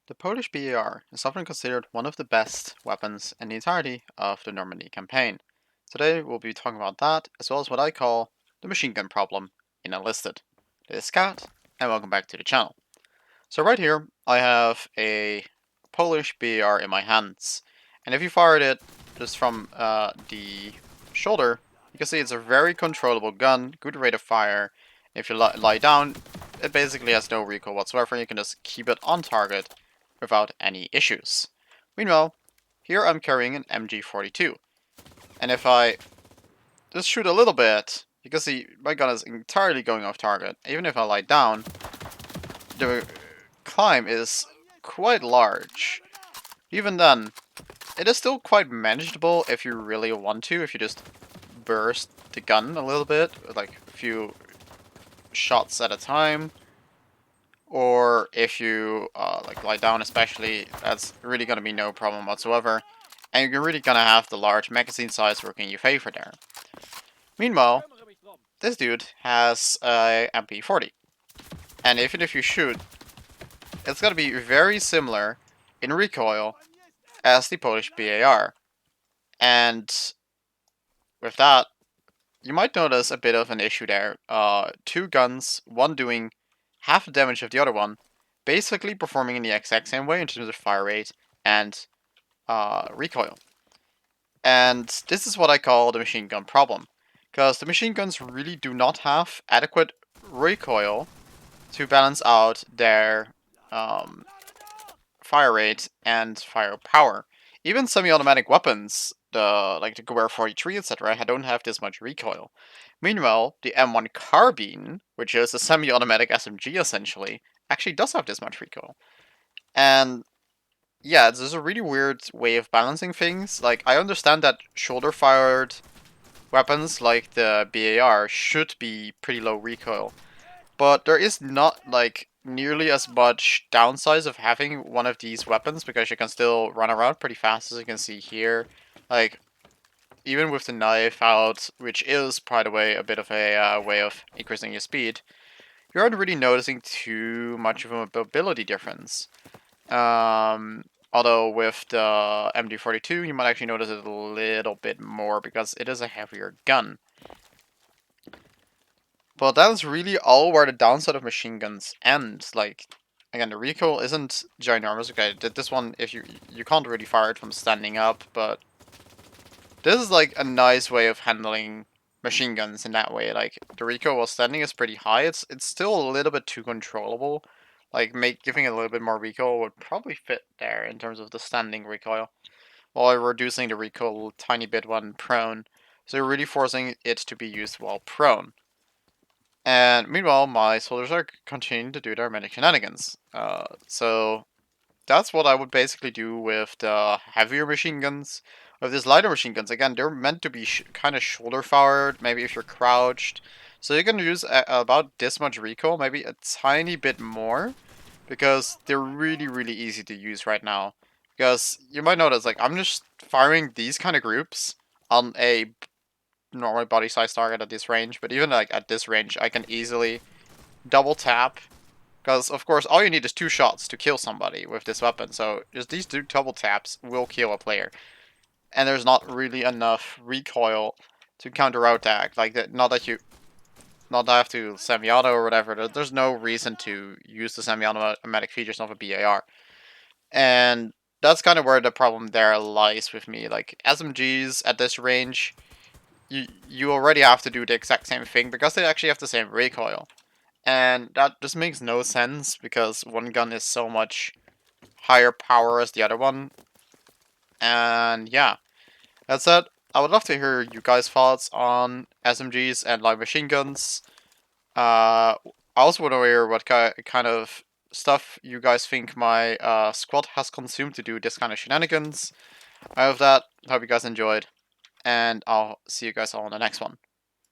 The Polish BAR is often considered one of the best weapons in the entirety of the Normandy campaign. Today we'll be talking about that, as well as what I call the machine gun problem in Enlisted. This is Scott, and welcome back to the channel. So right here, I have a Polish BAR in my hands, and if you fired it just from the shoulder, you can see it's a very controllable gun, good rate of fire. If you lie down, it basically has no recoil whatsoever, and you can just keep it on target without any issues. Meanwhile, here I'm carrying an MG42, and if I just shoot a little bit, you can see my gun is entirely going off target. Even if I lie down, the climb is quite large. Even then, it is still quite manageable if you really want to, if you just burst the gun a little bit, like a few shots at a time. Or if you like lie down especially, that's really going to be no problem whatsoever. And you're really going to have the large magazine size working in your favor there. Meanwhile, this dude has a MP40. And even if you shoot, it's going to be very similar in recoil as the Polish BAR. And with that, you might notice a bit of an issue there. Two guns, one doing half the damage of the other one, basically performing in the exact same way in terms of fire rate and recoil. And this is what I call the machine gun problem, because the machine guns really do not have adequate recoil to balance out their fire rate and firepower. Even semi-automatic weapons, like the Gewehr 43, etc., don't have this much recoil. Meanwhile, the M1 carbine, which is a semi-automatic SMG essentially, actually does have this much recoil. And yeah, there's a really weird way of balancing things. Like, I understand that shoulder-fired weapons like the BAR should be pretty low recoil, but there is not, like, nearly as much downside of having one of these weapons, because you can still run around pretty fast, as you can see here. Like, even with the knife out, which is, by the way, a bit of a way of increasing your speed, you aren't really noticing too much of a mobility difference. Although with the MD42, you might actually notice it a little bit more, because it is a heavier gun. But that is really all where the downside of machine guns ends. Like, again, the recoil isn't ginormous. Okay, this one, if you can't really fire it from standing up, but this is like a nice way of handling machine guns in that way. Like, the recoil while standing is pretty high. It's still a little bit too controllable. Like, giving it a little bit more recoil would probably fit there in terms of the standing recoil, while reducing the recoil a tiny bit when prone. So you're really forcing it to be used while prone. And meanwhile, my soldiers are continuing to do their many shenanigans. So that's what I would basically do with the heavier machine guns. With these lighter machine guns, again, they're meant to be kind of shoulder fired, maybe if you're crouched. So you can use about this much recoil, maybe a tiny bit more, because they're really, really easy to use right now. Because you might notice, like, I'm just firing these kind of groups on a normal body size target at this range, but even like at this range, I can easily double tap, because of course all you need is 2 shots to kill somebody with this weapon, so just these 2 double taps will kill a player. And there's not really enough recoil to counterattack, like that. Not that I have to semi-auto or whatever, there's no reason to use the semi-automatic features of a BAR. And that's kind of where the problem there lies with me. Like, SMGs at this range, you already have to do the exact same thing, because they actually have the same recoil. And that just makes no sense, because one gun is so much higher power as the other one. And yeah, that said, I would love to hear you guys' thoughts on SMGs and light machine guns. I also want to hear what kind of stuff you guys think my squad has consumed to do this kind of shenanigans. I hope you guys enjoyed, and I'll see you guys all in the next one.